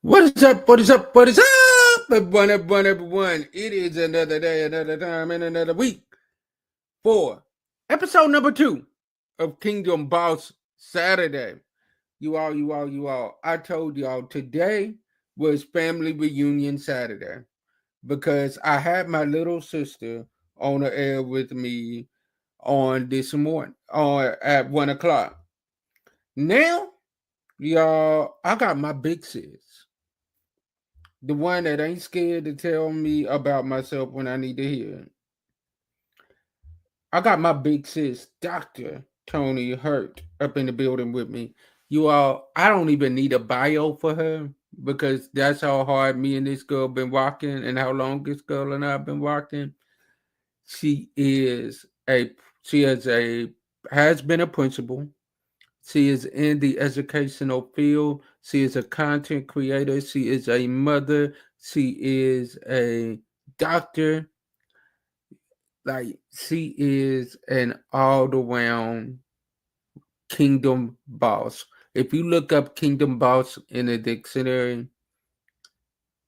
What is up? What is up? What is up? Everyone. It is another day, another time, and another week for episode number 2 of Kingdom Boss Saturday. You all. I told y'all today was family reunion Saturday because I had my little sister on the air with me on this morning on at 1 o'clock. Now, y'all, I got my big sis. The one that ain't scared to tell me about myself when I need to hear it. I got my big sis, Dr. Toni Hurt, up in the building with me. You all, I don't even need a bio for her because that's how hard me and this girl been walking and how long this girl and I have been walking. She is a she is a has been a principal. She is in the educational field. She is a content creator. She is a mother. She is a doctor. Like, she is an all around kingdom boss. If you look up kingdom boss in the dictionary,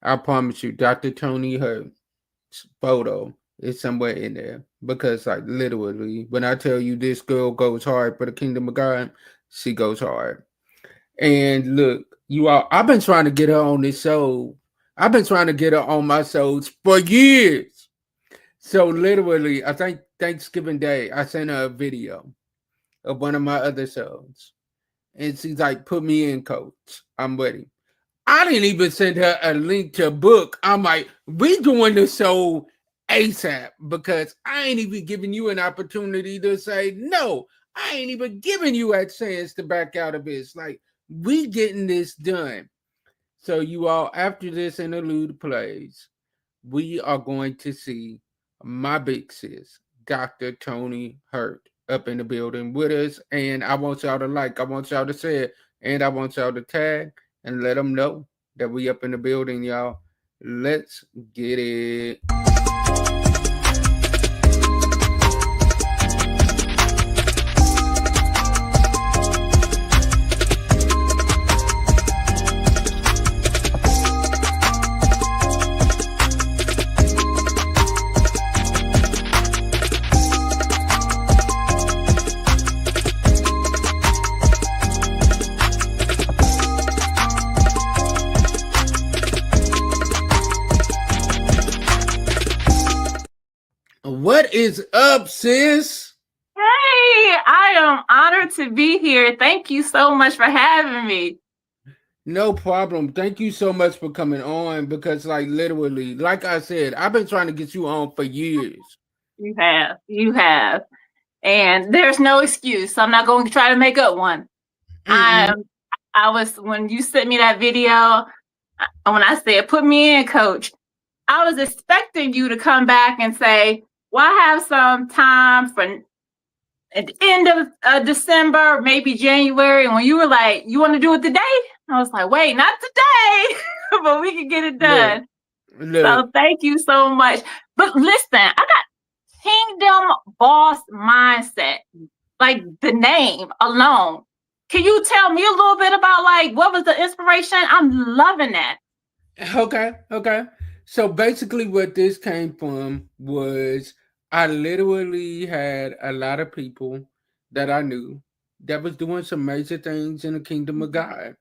I promise you, Dr. Toni Hurt's photo is somewhere in there. Because, like, literally, when I tell you this girl goes hard for the kingdom of God, she goes hard. And look, you all, I've been trying to get her on this show. I've been trying to get her on my shows for years. So literally, I think Thanksgiving Day, I sent her a video of one of my other shows. And she's like, put me in, coach. I'm ready. I didn't even send her a link to a book. I'm like, we doing the show ASAP because I ain't even giving you an opportunity to say no. I ain't even giving you a chance to back out of this. Like, we getting this done. So you all, after this interlude plays, we are going to see my big sis, Dr. Toni Hurt, up in the building with us. And I want y'all to I want y'all to say it, and I want y'all to tag and let them know that we up in the building, y'all. Let's get it. What is up, sis? Hey, I am honored to be here. Thank you so much for having me. No problem. Thank you so much for coming on because, like, literally, like I said, I've been trying to get you on for years. You have. And there's no excuse. I'm not going to try to make up one. Mm-mm. I was, when you sent me that video, when I said, put me in, coach, I was expecting you to come back and say, well, I have some time for at the end of December, maybe January. And when you were like, you want to do it today? I was like, wait, not today, but we can get it Look, done. look. So thank you so much. But listen, I got Kingdom Boss Mindset, like the name alone. Can you tell me a little bit about like what was the inspiration? I'm loving that. Okay. So basically, what this came from was I literally had a lot of people that I knew that was doing some major things in the kingdom of God.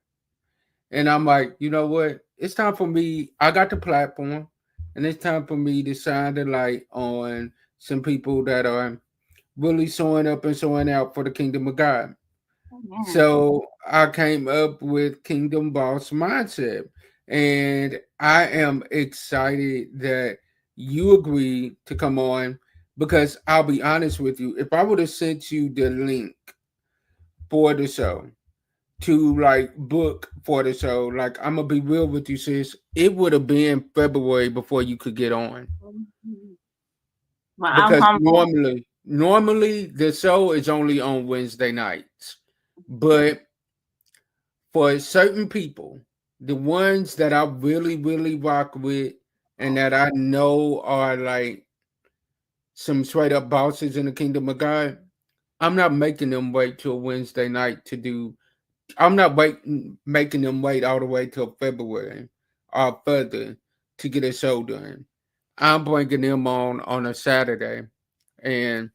And I'm like, you know what? It's time for me. I got the platform, and it's time for me to shine the light on some people that are really showing up and showing out for the kingdom of God. Amen. So I came up with Kingdom Boss Mindset. And I am excited that you agreed to come on because I'll be honest with you. If I would have sent you the link for the show to like book for the show, like I'm gonna be real with you, sis, it would have been February before you could get on. Well, I'm Because humble. normally the show is only on Wednesday nights. But for certain people, the ones that I really rock with and that I know are like some straight up bosses in the kingdom of God, I'm not making them wait till Wednesday night to do I'm not making them wait all the way till February or further to get a show done. I'm bringing them on a Saturday and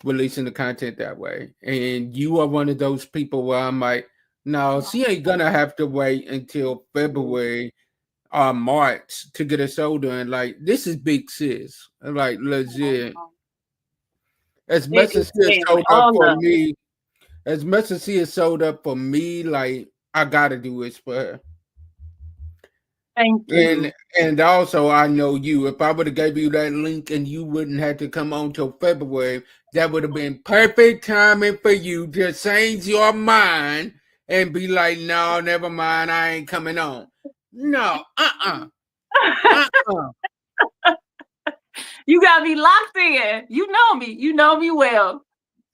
releasing the content that way. And you are one of those people where I'm like, no, she ain't gonna have to wait until February or March to get a show done. Like, this is big sis. Like, legit. As It much is as she has said with showed up all for love. me, as much as she has showed up for me, like, I gotta do this for her. Thank And you. and also I know you. If I would have gave you that link and you wouldn't have to come on till February, that would have been perfect timing for you to change your mind and be like, no, never mind, I ain't coming on. No, uh. You got me locked in. You know me. You know me well.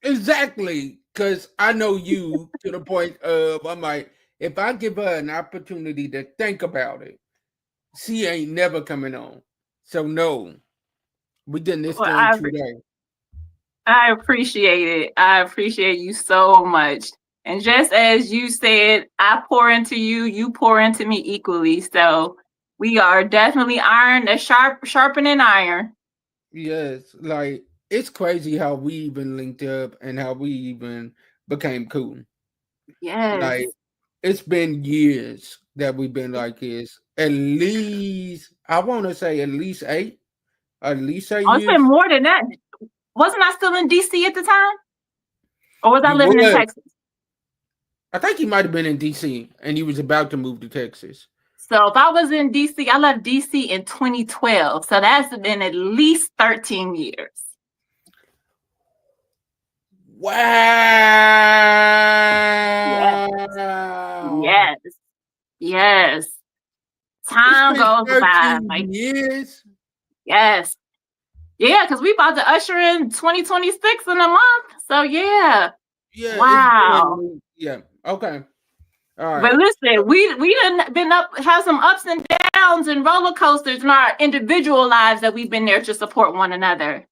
Exactly. Cause I know you to the point of I'm like, if I give her an opportunity to think about it, she ain't never coming on. So no, we getting this Well, thing today. I appreciate it. I appreciate you so much. And just as you said, I pour into you, you pour into me equally. So we are definitely iron, a sharpening iron. Yes, like it's crazy how we even linked up and how we even became cool. Yes. Like it's been years that we've been like this. At least I want to say at least eight Oh, it's been years. more than that. Wasn't I still in DC at the time? Or was I You living in would. Texas? I think he might have been in DC and he was about to move to Texas. So if I was in DC, I left DC in 2012. So that's been at least 13 years. Yes. Wow. Yes. Yes. It's Time been goes by. 13 Like, years. yes. Yeah, because we about to usher in 2026 in a month. So yeah. Yeah, it's Wow. been yeah. Okay. All But right. listen, we done been up have some ups and downs and roller coasters in our individual lives that we've been there to support one another.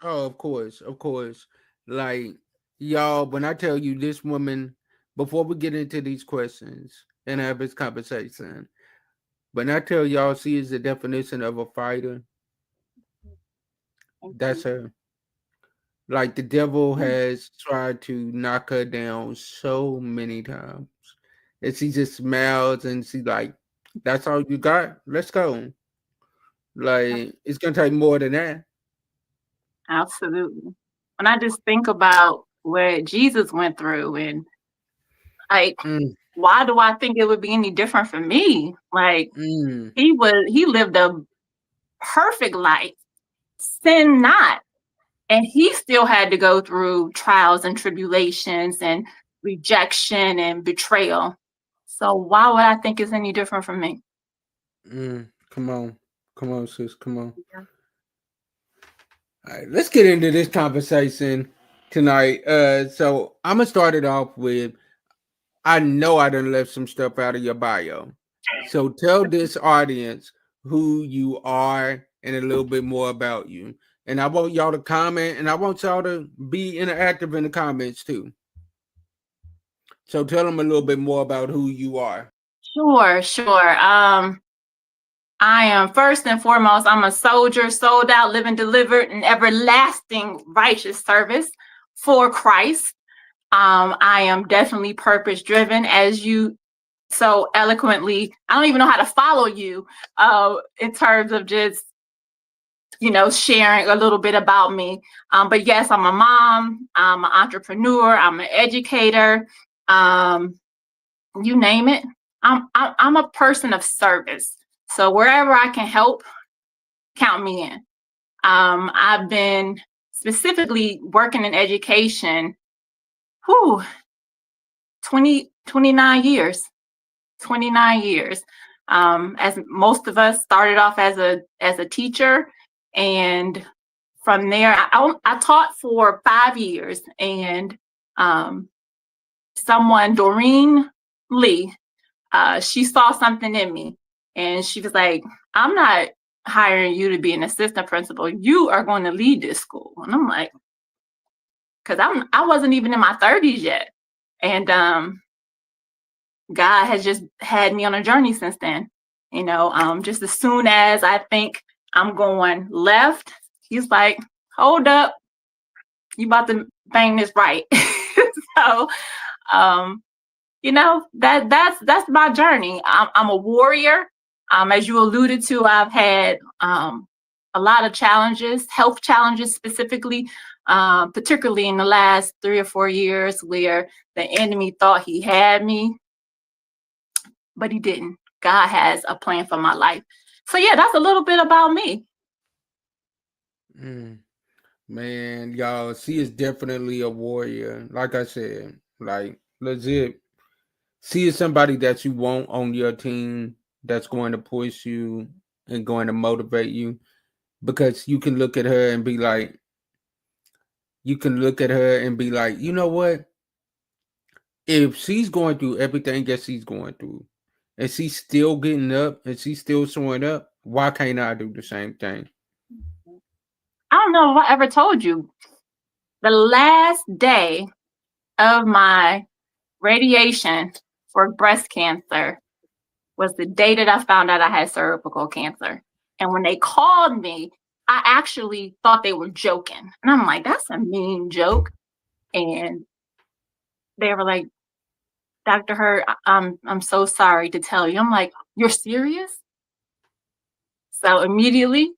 Oh, of course, of course. Like y'all, when I tell you this woman, before we get into these questions and have this conversation, when I tell y'all she is the definition of a fighter, Thank that's you. her. Like the devil has tried to knock her down so many times. And she just smiles and she's like, that's all you got? Let's go. Like it's gonna take more than that. Absolutely. When I just think about what Jesus went through and like Mm, why do I think it would be any different for me? Like mm, he lived a perfect life, sin not. And he still had to go through trials and tribulations and rejection and betrayal. So why would I think it's any different from me? come on. Come on, sis. Come on. Yeah. All right, let's get into this conversation tonight. So I'm gonna start it off with I know I done left some stuff out of your bio. So tell this audience who you are and a little bit more about you. And I want y'all to comment and I want y'all to be interactive in the comments too. So tell them a little bit more about who you are. Sure, sure. I am first and foremost, I'm a soldier, sold out, living delivered, and everlasting righteous service for Christ. I am definitely purpose driven, as you so eloquently. I don't even know how to follow you in terms of just sharing a little bit about me. But yes, I'm a mom, I'm an entrepreneur, I'm an educator. Um, you name it. I'm a person of service. So wherever I can help, count me in. I've been specifically working in education, whew, 29 years. 29 years. As most of us started off as a teacher, and from there, I taught for 5 years, and someone, Doreen Lee, she saw something in me, and she was like, "I'm not hiring you to be an assistant principal. You are going to lead this school." And I'm like, because I wasn't even in my 30s yet, and God has just had me on a journey since then. Just as soon as I think I'm going left, he's like, hold up, you about to bang this right. So, um, that's my journey. I'm a warrior. As you alluded to, I've had a lot of challenges, health challenges specifically, particularly in the last 3 or 4 years, where the enemy thought he had me, but he didn't. God has a plan for my life. So yeah, that's a little bit about me. Mm. Man, y'all, she is definitely a warrior. Like I said, like legit. She is somebody that you want on your team that's going to push you and going to motivate you because you can look at her and be like, you know what? If she's going through everything that she's going through and she's still getting up and she's still showing up, why can't I do the same thing? I don't know if I ever told you, the last day of my radiation for breast cancer was the day that I found out I had cervical cancer. And when they called me, I actually thought they were joking. And I'm like, that's a mean joke. And they were like, Dr. Hurt, I'm so sorry to tell you. I'm like, you're serious? So immediately,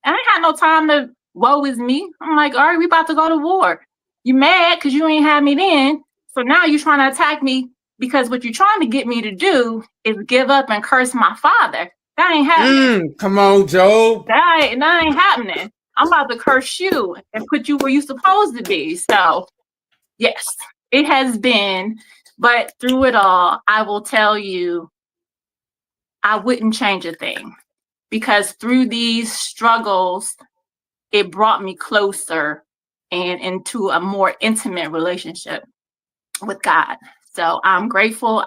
I ain't had no time to woe is me. I'm like, all right, we about to go to war. You mad because you ain't had me then. So now you're trying to attack me because what you're trying to get me to do is give up and curse my father. That ain't happening. Come on, Job. That ain't happening. I'm about to curse you and put you where you're supposed to be. So yes, it has been, but through it all, I will tell you, I wouldn't change a thing, because through these struggles, it brought me closer and into a more intimate relationship with God. So I'm grateful.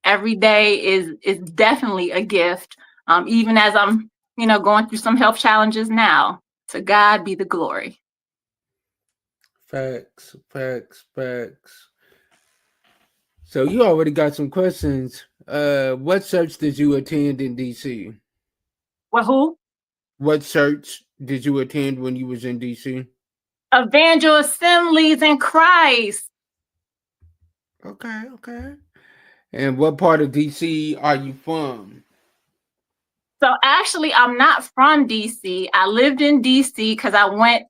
Every day is definitely a gift. Even as I'm, going through some health challenges now. To God be the glory. Facts, facts, facts. So you already got some questions. What church did you attend in DC? Well, who? What church did you attend when you was in DC? Evangel Assemblies in Christ. Okay, okay. And what part of DC are you from? So actually, I'm not from DC. I lived in DC because I went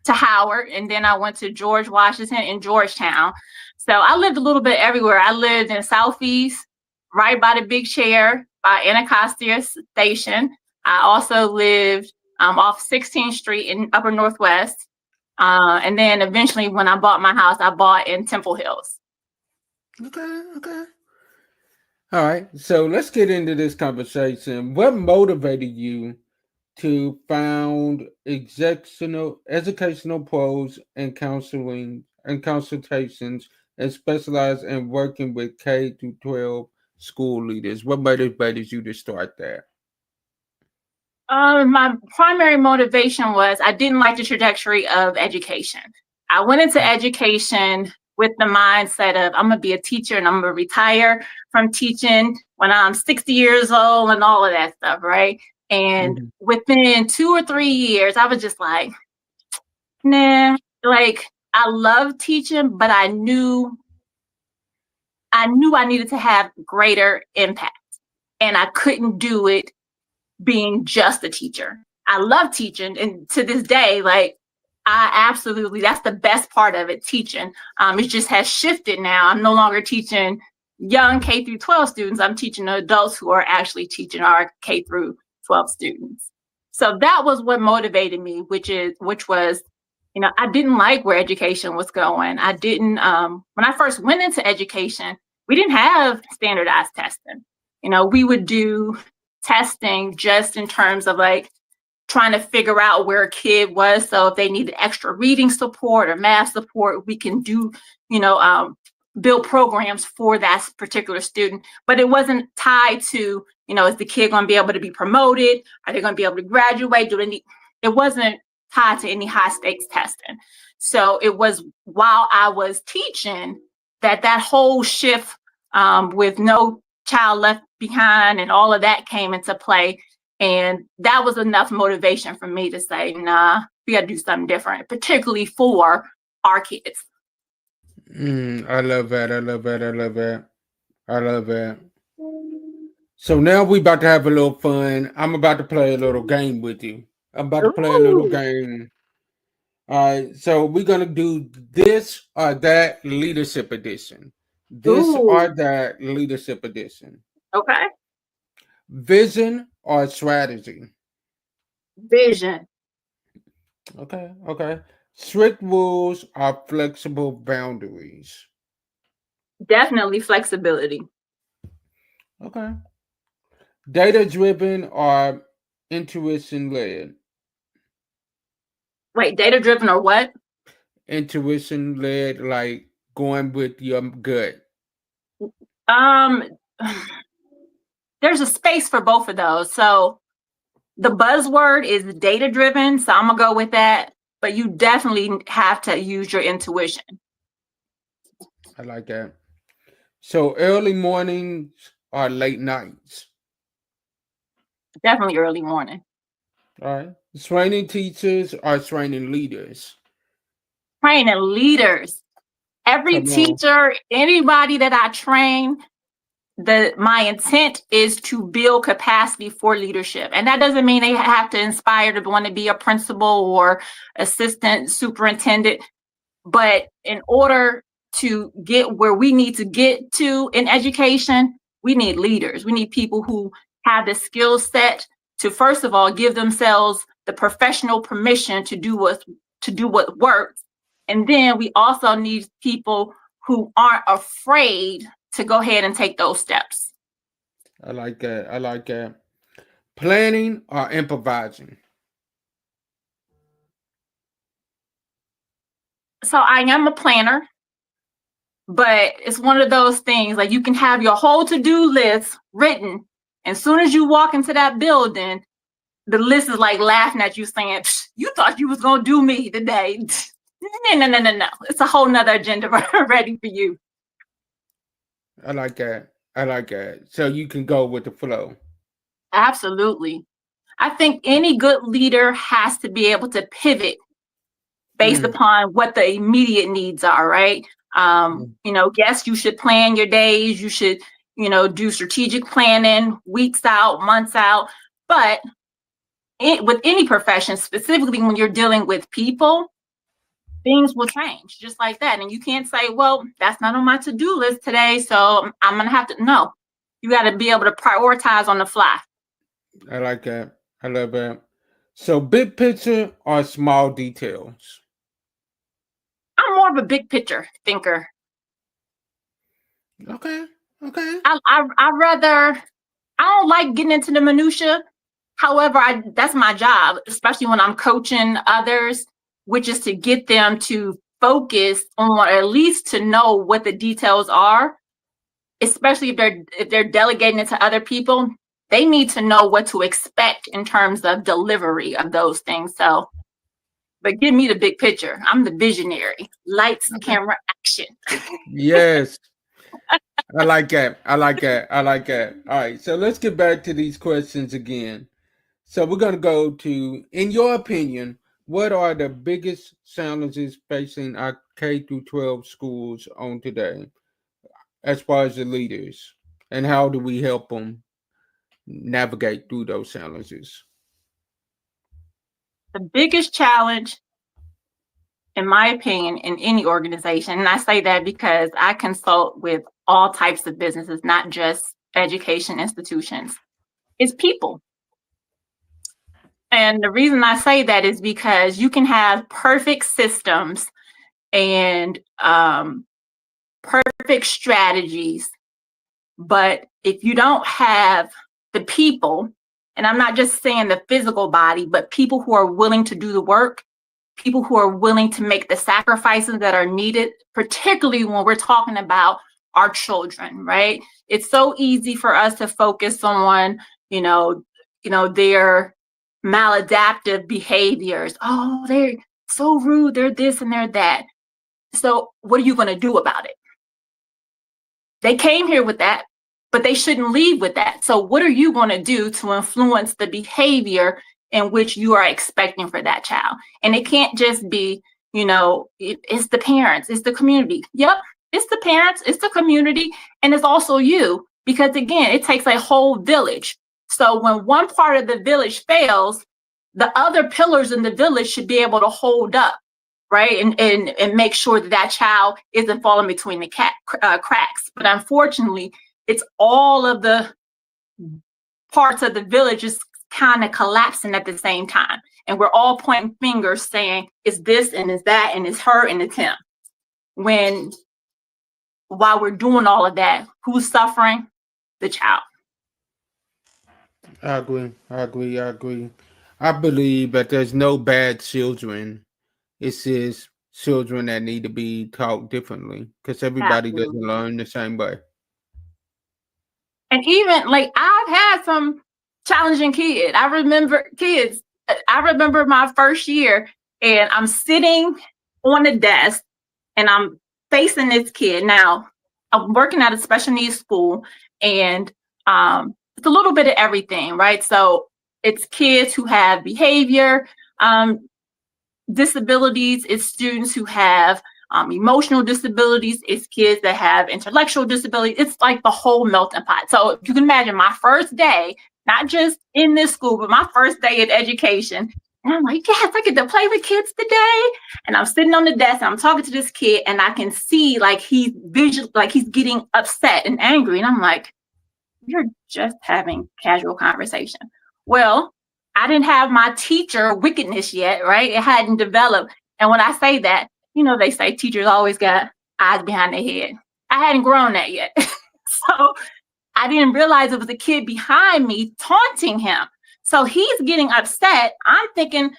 to Howard and then I went to George Washington in Georgetown. So I lived a little bit everywhere. I lived in Southeast, right by the Big Chair, by Anacostia Station. I also lived off 16th Street in Upper Northwest. And then eventually, when I bought my house, I bought in Temple Hills. Okay, okay. All right. So let's get into this conversation. What motivated you to found educational pros and counseling and consultations and specialize in working with K through 12 school leaders? What motivated you to start that? My primary motivation was I didn't like the trajectory of education. I went into education with the mindset of I'm going to be a teacher and I'm going to retire from teaching when I'm 60 years old and all of that stuff, right? And Mhm. within 2 or 3 years, I was just like, nah, like I love teaching, but I knew I needed to have greater impact, and I couldn't do it being just a teacher. I love teaching, and to this day, like I absolutely, that's the best part of it, teaching. It just has shifted now. I'm no longer teaching young K through 12 students. I'm teaching adults who are actually teaching our K through 12 students. So that was what motivated me, which was, I didn't like where education was going. I didn't, when I first went into education, we didn't have standardized testing. We would do testing just in terms of like trying to figure out where a kid was. So if they needed extra reading support or math support, we can do, build programs for that particular student. But it wasn't tied to, is the kid going to be able to be promoted? Are they going to be able to graduate? It wasn't tied to any high stakes testing. So it was while I was teaching that whole shift with No Child Left Behind, and all of that came into play. And that was enough motivation for me to say, nah, we got to do something different, particularly for our kids. I love that. I love that. I love that. I love that. So now we about to have a little fun. I'm about to play a little game with you. I'm about to play a little Ooh, game. All right. So we're gonna do this or that leadership edition. This or ooh, that leadership edition. okay. Vision or strategy. Vision, Okay. Okay. Strict rules or flexible boundaries. definitely flexibility. Okay. Data driven or intuition led. Wait, data driven or what? Intuition led, like going with your gut. Um, there's a space for both of those. So the buzzword is data driven, so I'm gonna go with that. But you definitely have to use your intuition. I like that. So early mornings or late nights. Definitely early morning. All right. Training teachers or training leaders. Training leaders. Every Come on. teacher, anybody that I train, my intent is to build capacity for leadership. And that doesn't mean they have to inspire to want to be a principal or assistant superintendent. But in order to get where we need to get to in education, we need leaders. We need people who have the skill set to, first of all, give themselves the professional permission to do what works. And then we also need people who aren't afraid to go ahead and take those steps. I like that. I like that. Planning or improvising. So I am a planner, but it's one of those things like you can have your whole to-do list written. As soon as you walk into that building, the list is like laughing at you saying, you thought you was going to do me today. No. It's a whole nother agenda ready for you. I like that. I like that. So you can go with the flow. Absolutely. I think any good leader has to be able to pivot based Mm, upon what the immediate needs are, right? mm. Yes, you should plan your days. You should, do strategic planning weeks out, months out. But with any profession, specifically when you're dealing with people, things will change just like that. And you can't say, well, that's not on my to-do list today, so I'm going to have to, no. You got to be able to prioritize on the fly. I like that. I love that. So big picture or small details. I'm more of a big picture thinker. Okay. Okay. I rather, I don't like getting into the minutia. However, that's my job, especially when I'm coaching others, which is to get them to focus on, or at least to know what the details are, especially if they're delegating it to other people. They need to know what to expect in terms of delivery of those things. So, but give me the big picture. I'm the visionary. Lights, Okay. camera, action. Yes. I like that. I like that. I like that. All right. So let's get back to these questions again. So we're going to go to, in your opinion, what are the biggest challenges facing our K through 12 schools on today, as far as the leaders, and how do we help them navigate through those challenges? The biggest challenge, in my opinion, in any organization, and I say that because I consult with all types of businesses, not just education institutions, is people. And the reason I say that is because you can have perfect systems and perfect strategies, but if you don't have the people, and I'm not just saying the physical body, but people who are willing to do the work, people who are willing to make the sacrifices that are needed, particularly when we're talking about our children, right? It's so easy for us to focus on, their maladaptive behaviors. Oh, they're so rude, they're this and they're that. So what are you going to do about it? They came here with that, but they shouldn't leave with that. So what are you going to do to influence the behavior in which you are expecting for that child? And it can't just be, it's the parents, it's the community. Yep, it's the parents, it's the community, and it's also you. Because again, it takes a whole village. So when one part of the village fails, the other pillars in the village should be able to hold up, right? And make sure that that child isn't falling between the cracks. But unfortunately, it's all of the parts of the village just kind of collapsing at the same time. And we're all pointing fingers saying, it's this and it's that and it's her and it's him. When while we're doing all of that, who's suffering? The child. I agree. I agree. I agree. I believe that there's no bad children. It's just children that need to be taught differently because everybody doesn't Absolutely. learn the same way. And even like I've had some challenging kids. I remember my first year and I'm sitting on the desk and I'm facing this kid. Now, I'm working at a special needs school and it's a little bit of everything, right? So it's kids who have behavior disabilities, it's students who have emotional disabilities, it's kids that have intellectual disabilities. It's like the whole melting pot. So you can imagine my first day, not just in this school, but my first day in education. And I'm like, yes, I get to play with kids today. And I'm sitting on the desk and I'm talking to this kid and I can see like he's getting upset and angry. And I'm like, you're just having casual conversation. Well, I didn't have my teacher wickedness yet, right? It hadn't developed. And when I say that, they say teachers always got eyes behind their head. I hadn't grown that yet. So I didn't realize it was a kid behind me taunting him. So he's getting upset. I'm thinking,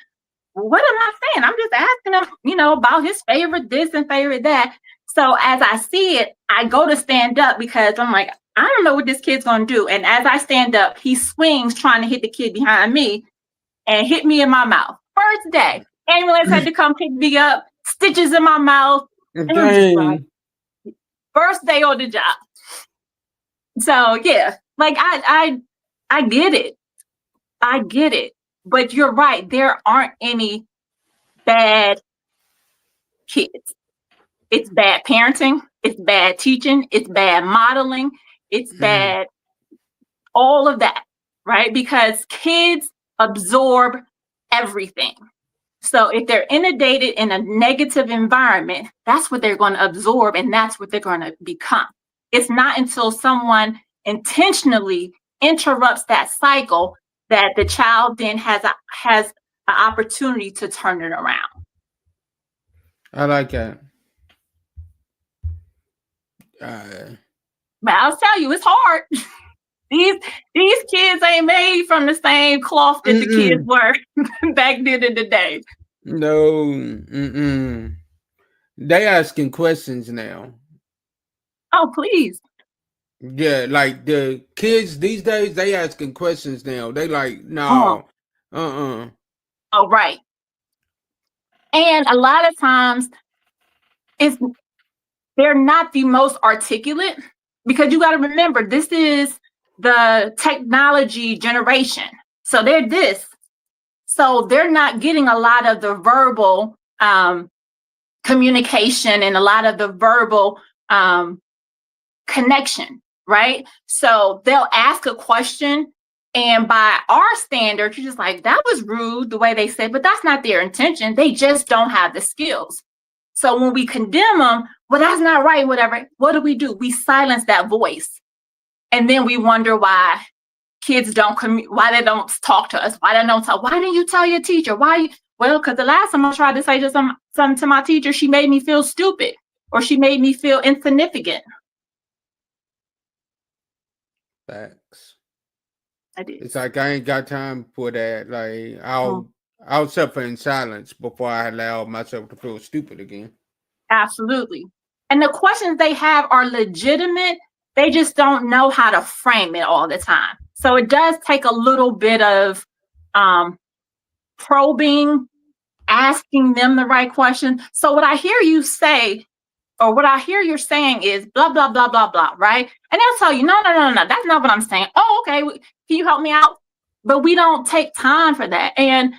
what am I saying? I'm just asking him, about his favorite this and favorite that. So as I see it, I go to stand up because I'm like, I don't know what this kid's going to do. And as I stand up, he swings trying to hit the kid behind me and hit me in my mouth. First day, ambulance had to come pick me up, stitches in my mouth. And I'm just like, first day on the job. So yeah, like I get it. I get it. But you're right. There aren't any bad kids. It's bad parenting. It's bad teaching. It's bad modeling. It's bad, all of that, right? Because kids absorb everything. So if they're inundated in a negative environment, that's what they're going to absorb and that's what they're going to become. It's not until someone intentionally interrupts that cycle that the child then has an opportunity to turn it around. I like that. But I'll tell you, it's hard. These kids ain't made from the same cloth that the kids were back then in the day. No. They asking questions now. Oh, please. Yeah, like the kids these days, they asking questions now. They like, no. Oh, right. And a lot of times they're not the most articulate because you got to remember, this is the technology generation. So they're this. So they're not getting a lot of the verbal communication and a lot of the verbal connection, right? So they'll ask a question and by our standards, you're just like, that was rude the way they said, but that's not their intention. They just don't have the skills. So when we condemn them, well, that's not right, whatever. What do? We silence that voice. And then we wonder why kids why they don't talk to us, why they don't talk. Why didn't you tell your teacher? Why? Well, because the last time I tried to say something to my teacher, she made me feel stupid or she made me feel insignificant. Facts. I did. It's like I ain't got time for that. Like I'll suffer in silence before I allow myself to feel stupid again. Absolutely. And the questions they have are legitimate. They just don't know how to frame it all the time. So it does take a little bit of probing, asking them the right question. So what I hear you say or what I hear you're saying is blah, blah, blah, blah, blah, right? And they'll tell you, no, no, no, no, that's not what I'm saying. Oh, okay. Can you help me out? But we don't take time for that. And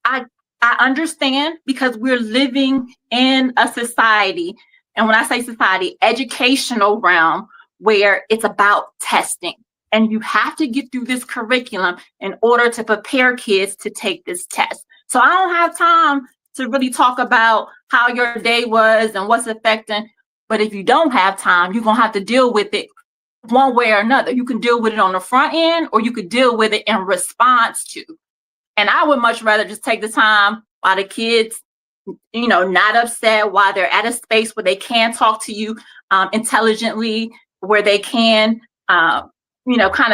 I I understand because we're living in a society, and when I say society, educational realm where it's about testing. And you have to get through this curriculum in order to prepare kids to take this test. So I don't have time to really talk about how your day was and what's affecting. But if you don't have time, you're gonna have to deal with it one way or another. You can deal with it on the front end, or you could deal with it in response to. And I would much rather just take the time while the kids, not upset, while they're at a space where they can talk to you intelligently, where they can, kind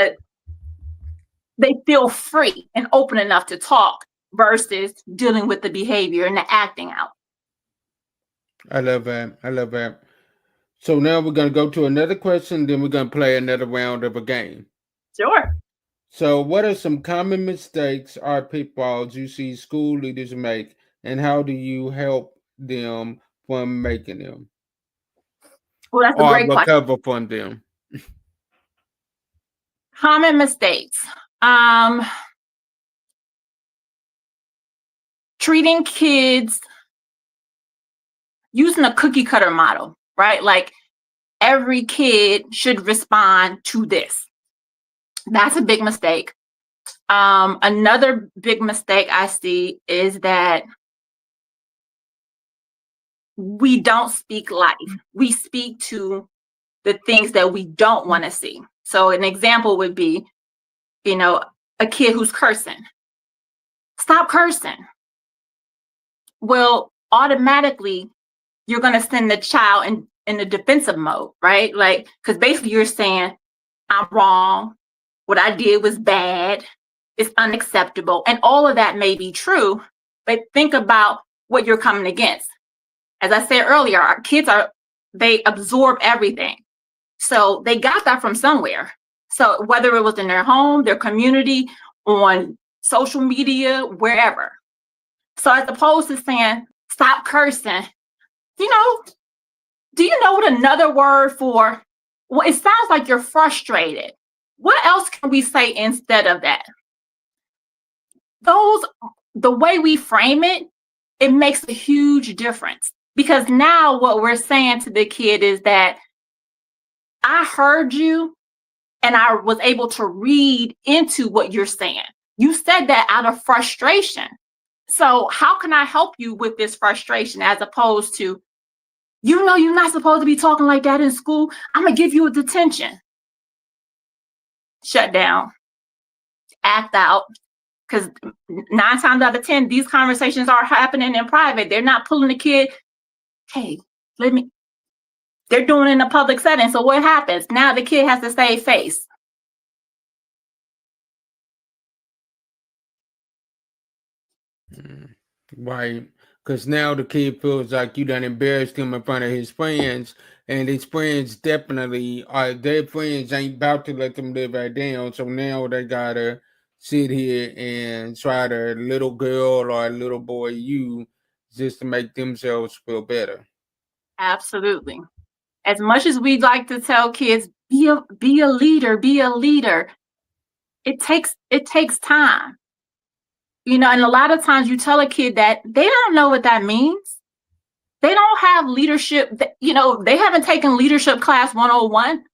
of, they feel free and open enough to talk versus dealing with the behavior and the acting out. I love that. I love that. So now we're going to go to another question, then we're going to play another round of a game. Sure. So, what are some common mistakes or pitfalls you see school leaders make, and how do you help them from making them Well, that's a or great question. recover from them? Common mistakes. Treating kids using a cookie cutter model, right? Like every kid should respond to this. That's a big mistake. Another big mistake I see is that we don't speak life. We speak to the things that we don't want to see. So an example would be, a kid who's cursing. Stop cursing. Well, automatically you're going to send the child in the defensive mode, right? Like, because basically you're saying, I'm wrong. What I did was bad. It's unacceptable. And all of that may be true, but think about what you're coming against. As I said earlier, our kids they absorb everything. So they got that from somewhere. So whether it was in their home, their community, on social media, wherever. So as opposed to saying, stop cursing, do you know what another word for, well, it sounds like you're frustrated. What else can we say instead of that? The way we frame it, it makes a huge difference. Because now what we're saying to the kid is that I heard you and I was able to read into what you're saying. You said that out of frustration. So how can I help you with this frustration, as opposed to, you're not supposed to be talking like that in school. I'm going to give you a detention. Shut down. Act out. Because 9 times out of 10, these conversations are happening in private. They're not pulling the kid. Hey, they're doing it in a public setting. So what happens? Now the kid has to save face. Right. Because now the kid feels like you done embarrassed him in front of his friends, and his friends definitely are, their friends ain't about to let them live that down. So now they gotta sit here and try to little girl or little boy you just to make themselves feel better. Absolutely. As much as we'd like to tell kids, be a leader, be a leader, it takes time. And a lot of times you tell a kid that they don't know what that means. They don't have leadership, they haven't taken leadership class 101.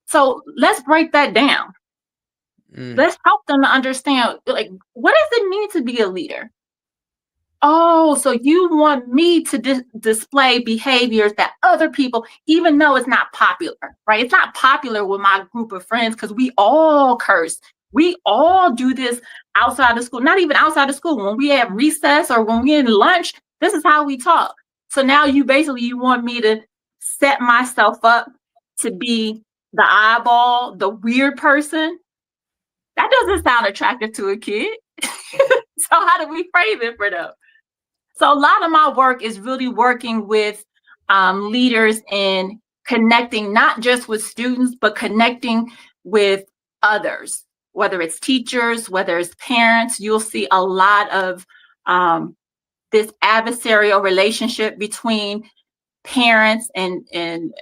So let's break that down. Let's help them to understand, like, what does it mean to be a leader? Oh, so you want me to display behaviors that other people, even though it's not popular, right? It's not popular with my group of friends because we all curse. We all do this outside of school, not even outside of school. When we have recess or when we're in lunch, this is how we talk. So now you want me to set myself up to be the eyeball, the weird person. That doesn't sound attractive to a kid. So how do we frame it for them? So a lot of my work is really working with leaders in connecting not just with students, but connecting with others, whether it's teachers, whether it's parents. You'll see a lot of this adversarial relationship between parents and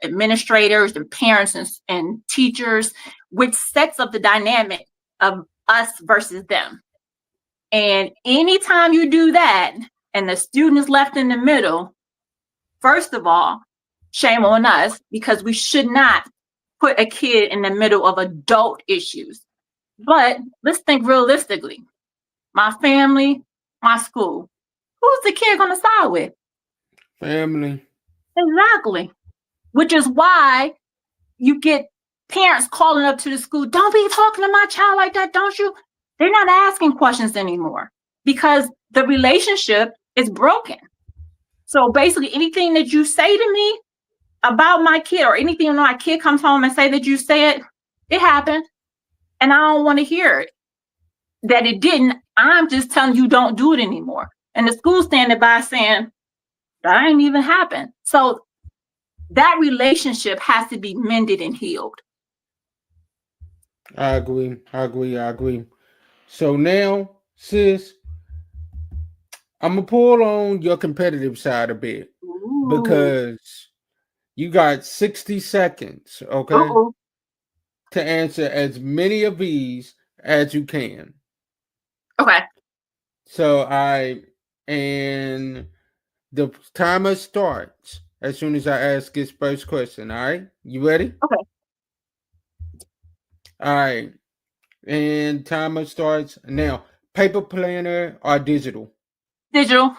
administrators and parents and teachers, which sets up the dynamic of us versus them. And anytime you do that and the student is left in the middle, first of all, shame on us, because we should not put a kid in the middle of adult issues. But let's think realistically. My family, my school. Who's the kid going to side with? Family. Exactly. Which is why you get parents calling up to the school, don't be talking to my child like that, don't you? They're not asking questions anymore because the relationship is broken. So basically, anything that you say to me about my kid, or anything when my kid comes home and say that you said it happened, and I don't want to hear it, that it didn't. I'm just telling you, don't do it anymore. And the school standing by saying that ain't even happened. So that relationship has to be mended and healed. I agree. So now, sis, I'm gonna pull on your competitive side a bit Ooh. because you got 60 seconds, okay, Uh-oh. to answer as many of these as you can. Okay. So and the timer starts as soon as I ask this first question. All right, you ready? Okay. All right, and timer starts now. Paper planner or digital? Digital.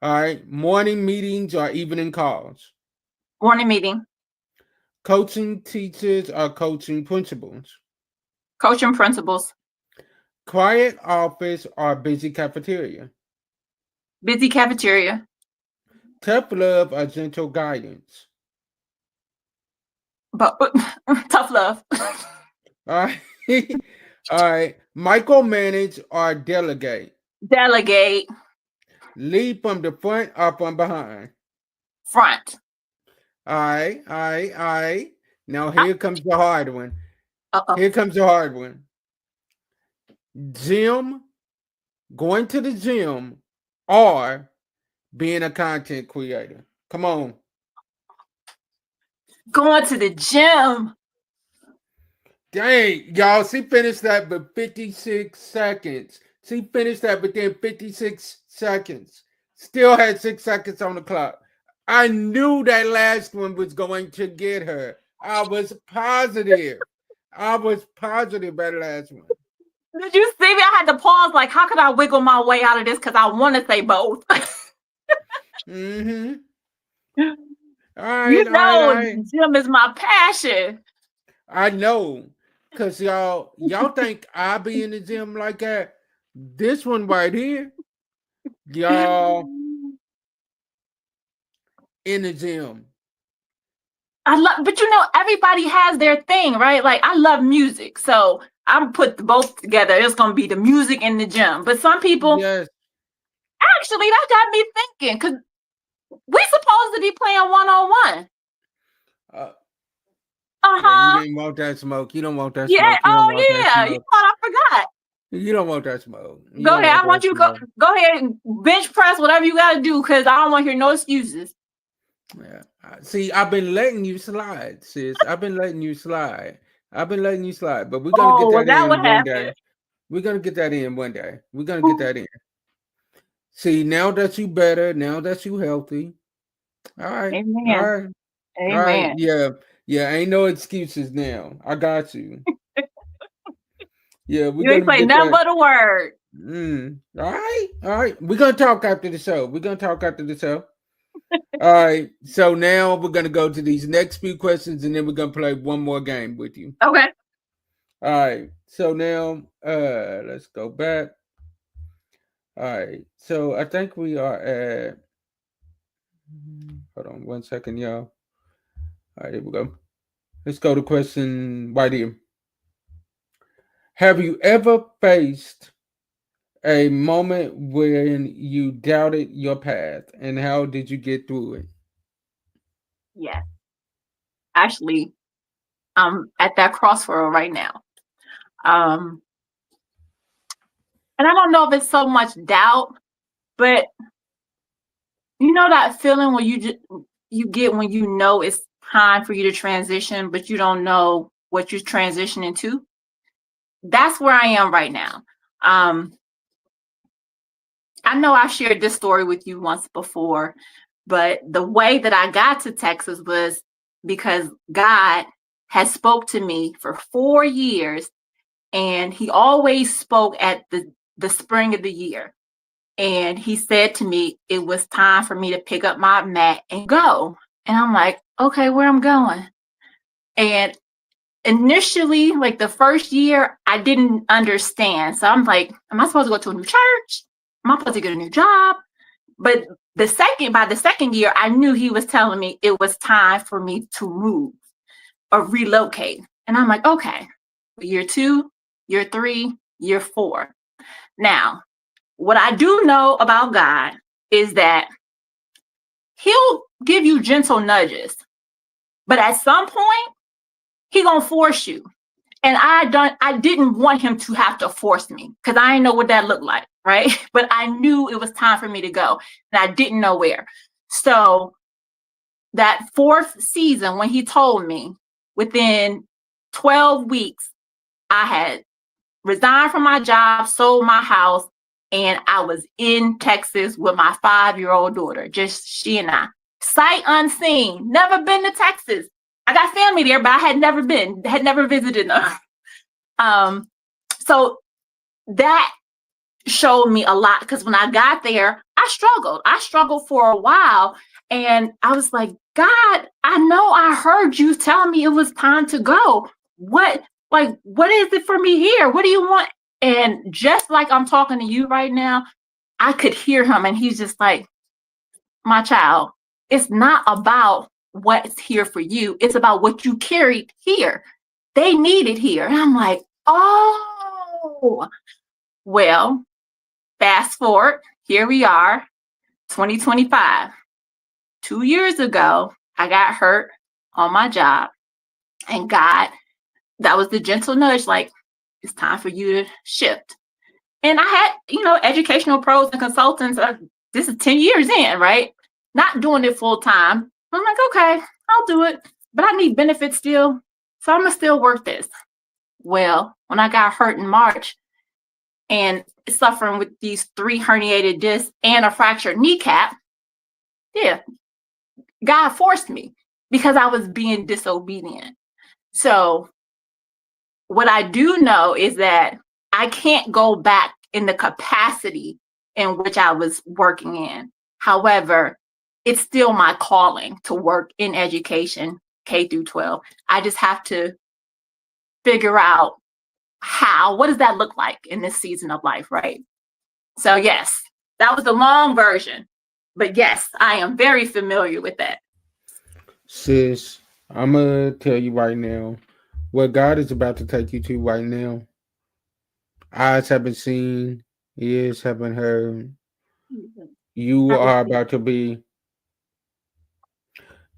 All right, morning meetings or evening calls? Morning meeting. Coaching teachers or coaching principals? Coaching principals. Quiet office or busy cafeteria? Busy cafeteria. Tough love or gentle guidance? But tough love. All right, all right. Micromanage or delegate? Delegate. Lead from the front or from behind? Front. All right. Now Ah, here comes the hard one. uh-oh. Here comes the hard one. Gym, going to the gym, or being a content creator. Come on. Going to the gym. Dang, y'all, she finished that with 56 seconds. She finished that within 56 seconds. Still had 6 seconds on the clock. I knew that last one was going to get her. I was positive. I was positive that last one. Did you see me? I had to pause. Like, how could I wiggle my way out of this? Because I want to say both. Mm-hmm. All You right, all right, all know, right. gym is my passion. I know. Cause y'all think I be in the gym like that. This one right here, y'all in the gym. I love, but you know, everybody has their thing, right? Like, I love music, so I'm put both together. It's gonna be the music and the gym. But some people, Yes. actually, that got me thinking, because we supposed to be playing 1-on-1. Uh, yeah, you Uh-huh. didn't want that smoke. You don't want that Yeah. smoke. You don't Oh want that yeah. You smoke. thought I forgot. You don't want that smoke. You Go don't ahead. want I that want you to smoke. go ahead and bench press whatever you gotta do, because I don't want to hear no excuses. Yeah. See, I've been letting you slide, sis. I've been letting you slide. I've been letting you slide. But we're gonna get Oh, was that that in what one happened? day. We're gonna get that in one day. We're gonna get that in. See, now that you better, now that you healthy. All right. All Amen. right. All right. Amen. Yeah. Yeah. Ain't no excuses now. I got you. Yeah, we're You ain't gonna say get nothing that. but a word. All right. All right. We're gonna talk after the show. We're gonna talk after the show. All right. So now we're gonna go to these next few questions and then we're gonna play one more game with you. Okay. All right. So now let's go back. All right. So I think we are at hold on 1 second, y'all. All right, here we go. Let's go to question right here. Have you ever faced a moment when you doubted your path and how did you get through it? Yeah. Actually, I'm at that crossroad right now. Um, and I don't know if it's so much doubt, but you know that feeling where you get when you know it's time for you to transition, but you don't know what you're transitioning to. That's where I am right now. Um, I know I've shared this story with you once before, but the way that I got to Texas was because God had spoke to me for 4 years, and he always spoke at the spring of the year. And he said to me, it was time for me to pick up my mat and go. And I'm like, okay, where I'm going. And initially, like the first year, I didn't understand. So I'm like, am I supposed to go to a new church? Am I supposed to get a new job? But by the second year, I knew he was telling me it was time for me to move or relocate. And I'm like, okay, year 2, year 3, year 4. Now, what I do know about God is that he'll give you gentle nudges, but at some point, he gonna force you. And I didn't want him to have to force me because I didn't know what that looked like, right? But I knew it was time for me to go, and I didn't know where. So that 4th season, when he told me, within 12 weeks, I had resigned from my job, sold my house, and I was in Texas with my 5-year-old daughter, just she and I. Sight unseen, never been to Texas. I got family there, but I had never visited them. So that showed me a lot, because when I got there, I struggled. I struggled for a while, and I was like, God, I know I heard you telling me it was time to go. What is it for me here? What do you want? And just like I'm talking to you right now, I could hear him, and he's just like, my child, it's not about what's here for you. It's about what you carried here. They need it here. And I'm like, oh, well, fast forward, here we are, 2025. 2 years ago, I got hurt on my job, and God, that was the gentle nudge, like, it's time for you to shift. And I had, educational pros and consultants. This is 10 years in, right? Not doing it full time. I'm like, okay, I'll do it, but I need benefits still. So I'm going to still work this. Well, when I got hurt in March and suffering with these 3 herniated discs and a fractured kneecap, yeah, God forced me because I was being disobedient. So what I do know is that I can't go back in the capacity in which I was working in. However, it's still my calling to work in education, K through 12. I just have to figure out what does that look like in this season of life, right? So yes, that was the long version. But yes, I am very familiar with that. Sis, I'm gonna tell you right now, what God is about to take you to right now. Eyes haven't seen, ears haven't heard. You I are receive. about to be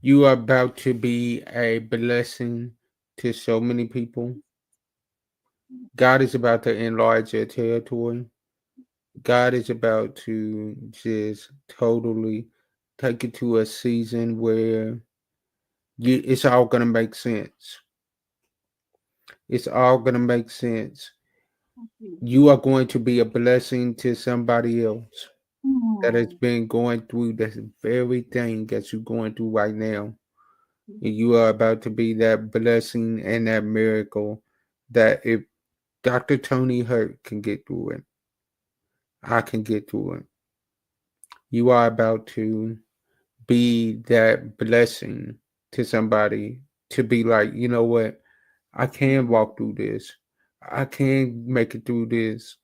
you are about to be a blessing to so many people. God is about to enlarge your territory. God is about to just totally take you to a season where it's all gonna make sense. It's all gonna make sense. You are going to be a blessing to somebody else that has been going through the very thing that you're going through right now. And you are about to be that blessing and that miracle that if Dr. Toni Hurt can get through it, I can get through it. You are about to be that blessing to somebody to be like, you know what? I can walk through this. I can make it through this.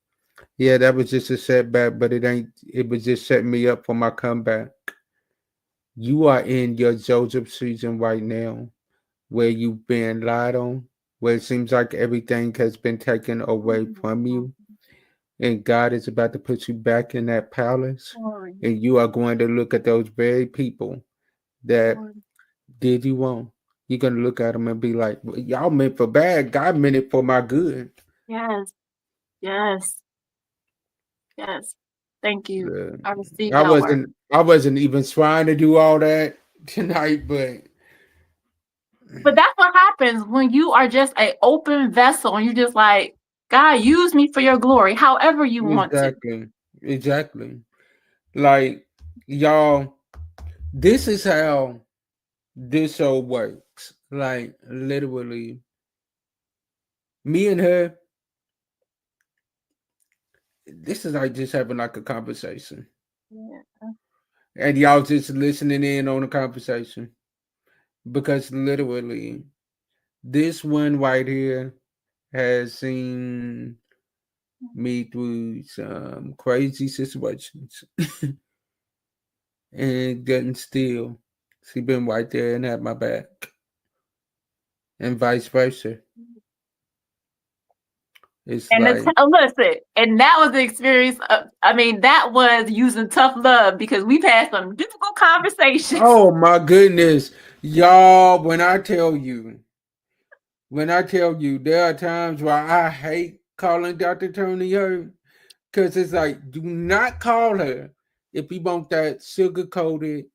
Yeah, that was just a setback, but it ain't. It was just setting me up for my comeback. You are in your Joseph season right now, where you've been lied on, where it seems like everything has been taken away from you, and God is about to put you back in that palace, and you are going to look at those very people that did you wrong. You're gonna look at them and be like, well, "Y'all meant for bad. God meant it for my good." Yes, yes, yes. Thank you. Uh, I received I that word. wasn't. I wasn't even trying to do all that. tonight, but But that's what happens when you are just an open vessel and you're just like, God, use me for your glory, however you want to. exactly, exactly. Like y'all, this is how this show works. Like literally, me and her, this is like just having like a conversation, Yeah. and y'all just listening in on the conversation because literally, this one right here has seen me through some crazy situations, and getting still, she been right there and had my back, and vice versa. It's And like, listen, and that was the experience. I mean, that was using tough love because we've had some difficult conversations. oh my goodness, y'all! When I tell you, there are times where I hate calling Dr. Toni Hurt because it's like, do not call her if you want that sugar coated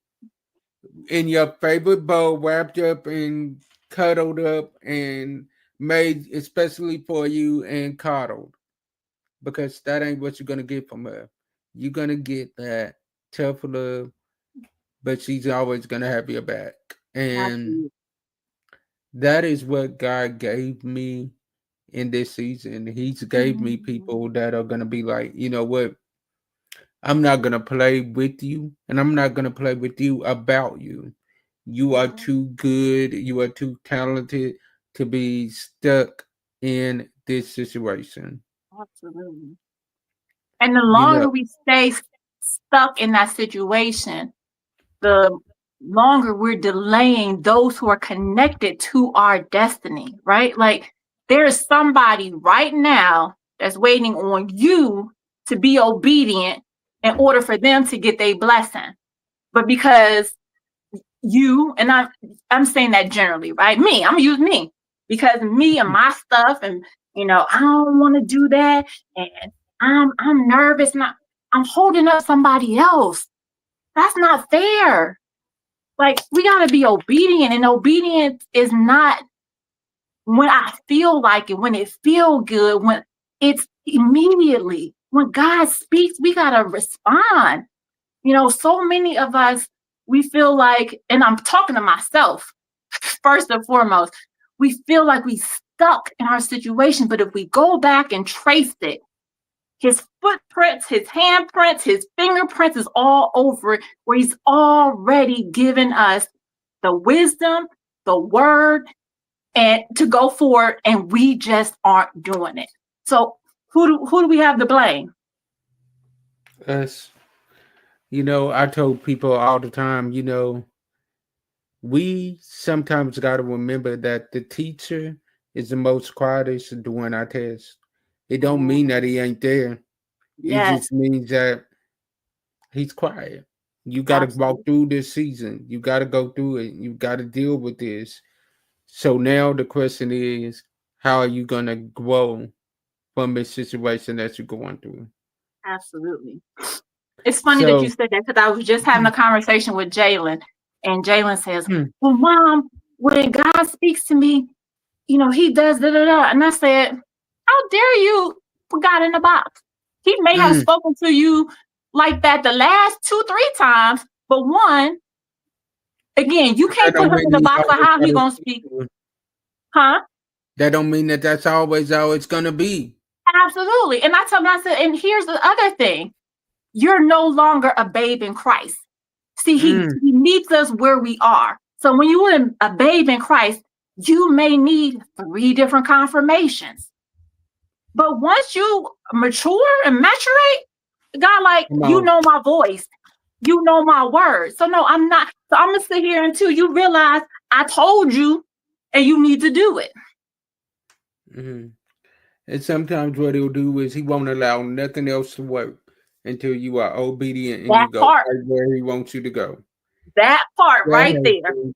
in your favorite bowl, wrapped up and cuddled up and made especially for you and coddled, because that ain't what you're gonna get from her. You're gonna get that tough love, but she's always gonna have your back. And Absolutely. that is what God gave me in this season. He's gave me people that are gonna be like, you know what? I'm not gonna play with you, and I'm not gonna play with you about you. You are too good. You are too talented to be stuck in this situation. Absolutely. And the You know, longer we stay stuck in that situation, the longer we're delaying those who are connected to our destiny, right? Like there is somebody right now that's waiting on you to be obedient in order for them to get their blessing. But because you and I'm saying that generally, right? Me, I'm gonna use me because me and my stuff, and I don't want to do that, and I'm nervous, and I'm holding up somebody else. That's not fair. Like we gotta be obedient, and obedience is not when I feel like it, when it feel good, when it's immediately. When God speaks, we gotta respond. So many of us, we feel like, and I'm talking to myself first and foremost, we feel like we stuck in our situation. But if we go back and trace it, his footprints, his handprints, his fingerprints is all over it, where he's already given us the wisdom, the word, and to go forward, and we just aren't doing it. So who do we have to blame? us. I told people all the time, we sometimes got to remember that the teacher is the most quietest during our test. It don't mean that he ain't there. It Yes, just means that he's quiet. You got to walk absolutely. through this season. You got to go through it. You got to deal with this. So now the question is, how are you going to grow from this situation that you're going through? Absolutely. It's funny that you So, said that because I was just having a conversation with Jalen, and Jalen says, hmm, "Well, Mom, when God speaks to me, He does da da da." And I said, "How dare you put God in a box? He may have hmm, spoken to you like that the last two, three times, but one, again, you that can't put don't him mean in the he box of always how got he to gonna speak speak, to us. huh?" That don't mean that that's always how it's going to be. Absolutely. And I told him, I said, and here's the other thing: you're no longer a babe in Christ. See, Mm, he meets us where we are. So when you're a babe in Christ, you may need three different confirmations. But once you mature and maturate, God, like, come you on. know my voice, you know my words. So no, I'm not. So I'm gonna sit here until you realize I told you, and you need to do it. Hmm. And sometimes what he'll do is he won't allow nothing else to work until you are obedient and That you go part, right where he wants you to go. that part There right has there. been,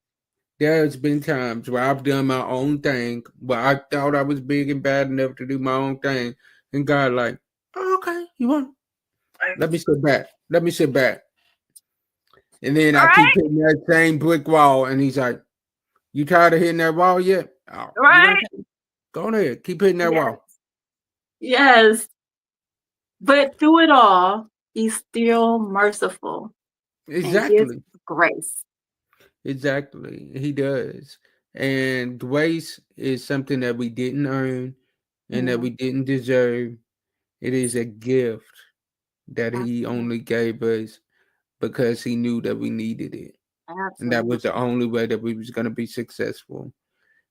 there has been times where I've done my own thing, but I thought I was big and bad enough to do my own thing. And God, like, oh, okay, you want? Let me sit back. Let me sit back. And then I keep Right? hitting that same brick wall, and he's like, "You tired of hitting that wall yet? Oh, you done Right? go on ahead, keep hitting that Yes. wall." Yes. But through it all, he's still merciful and gives Exactly, grace. exactly. He does. And grace is something that we didn't earn and that Mm, we didn't deserve. It is a gift that he absolutely. only gave us because he knew that we needed it. And that was the Absolutely. only way that we was gonna be successful.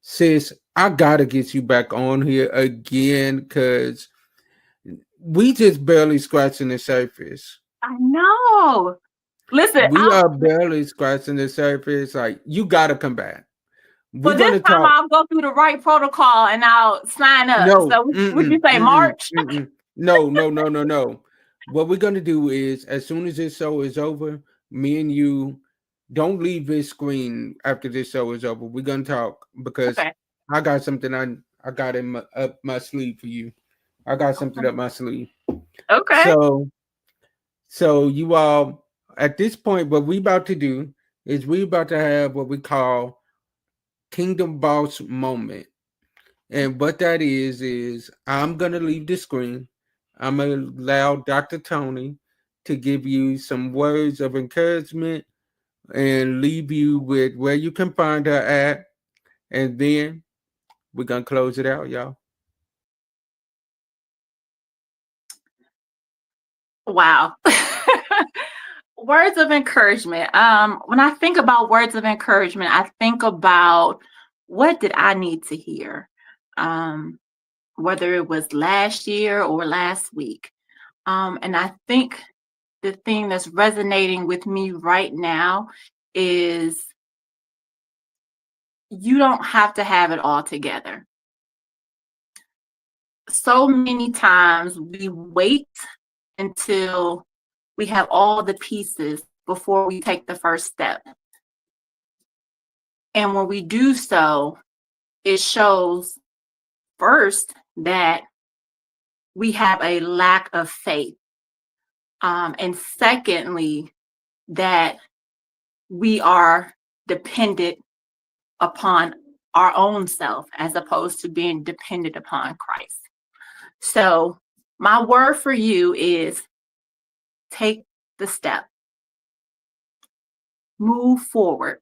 Sis, I gotta get you back on here again because we just barely scratching the surface. I know. Listen, We are barely scratching the surface. Like, you gotta come back. We're well, this gonna time talk. I'll go through the right protocol and I'll sign up. No, So would you say March? no, no, no, no, no. What we're gonna do is, as soon as this show is over, me and you don't leave this screen after this show is over. We're gonna talk because Okay. I got something I got in up my sleeve for you. I got something up my sleeve. Okay. So so you all at this point, what we about to do is we about to have what we call Kingdom Boss moment. And what that is I'm gonna leave the screen. I'm gonna allow Dr. Tony to give you some words of encouragement and leave you with where you can find her at. And then we're gonna close it out, y'all. Wow. Words of encouragement. When I think about words of encouragement, I think about what did I need to hear? Um, whether it was last year or last week. And I think the thing that's resonating with me right now is you don't have to have it all together. So many times we wait until we have all the pieces before we take the first step. And when we do so, it shows first that we have a lack of faith. And secondly, that we are dependent upon our own self as opposed to being dependent upon Christ. So, my word for you is take the step, move forward.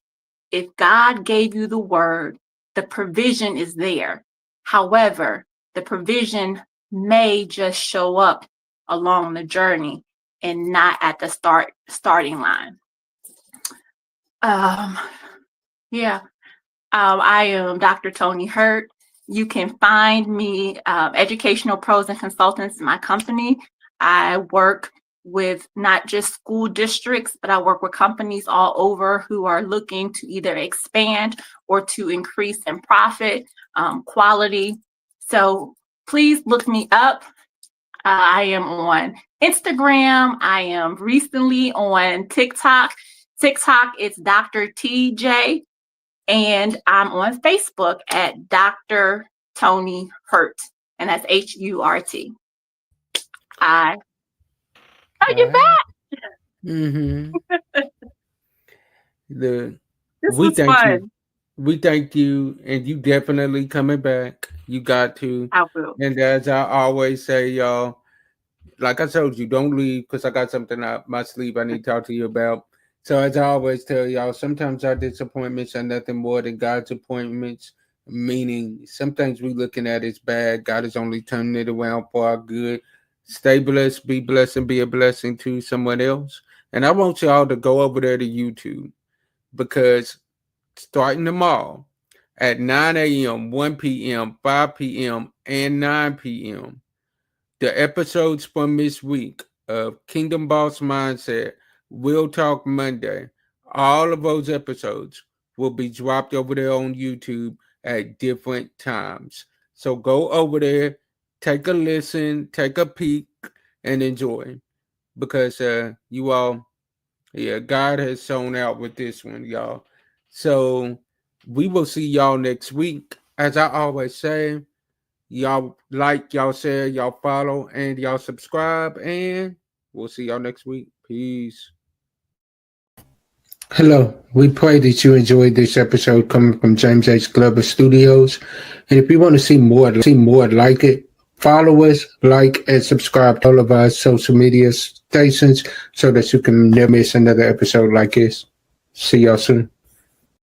If God gave you the word, the provision is there. However, the provision may just show up along the journey and not at the starting line. Um, yeah, I am Dr. Toni Hurt. You can find me Educational Pros and Consultants in my company. I work with not just school districts, but I work with companies all over who are looking to either expand or to increase in profit, quality. So please look me up. I am on Instagram. I am recently on TikTok. TikTok is Dr. TJ, and I'm on Facebook at Dr. Toni Hurt, and that's Hurt. I are All you right. back? Mm-hmm. The This we was thank you. fun. We thank you, and you definitely coming back. You got to. I will. And as I always say, y'all, like I told you, don't leave because I got something up my sleeve I need to talk to you about. So as I always tell y'all, sometimes our disappointments are nothing more than God's appointments. Meaning, some things we looking at is bad. God is only turning it around for our good. Stay blessed, and be a blessing to someone else. And I want y'all to go over there to YouTube because starting tomorrow at 9 a.m., 1 p.m., 5 p.m., and 9 p.m. The episodes from this week of Kingdom Boss Mindset, We'll Talk Monday, all of those episodes will be dropped over there on YouTube at different times. So go over there, take a listen, take a peek, and enjoy. Because you all, yeah, God has shown out with this one, y'all. So we will see y'all next week. As I always say, y'all like, y'all share, y'all follow, and y'all subscribe. And we'll see y'all next week. Peace. Hello. We pray that you enjoyed this episode coming from James H. Glover Studios. And if you want to see more like it, follow us, like, and subscribe to all of our social media stations so that you can never miss another episode like this. See y'all soon.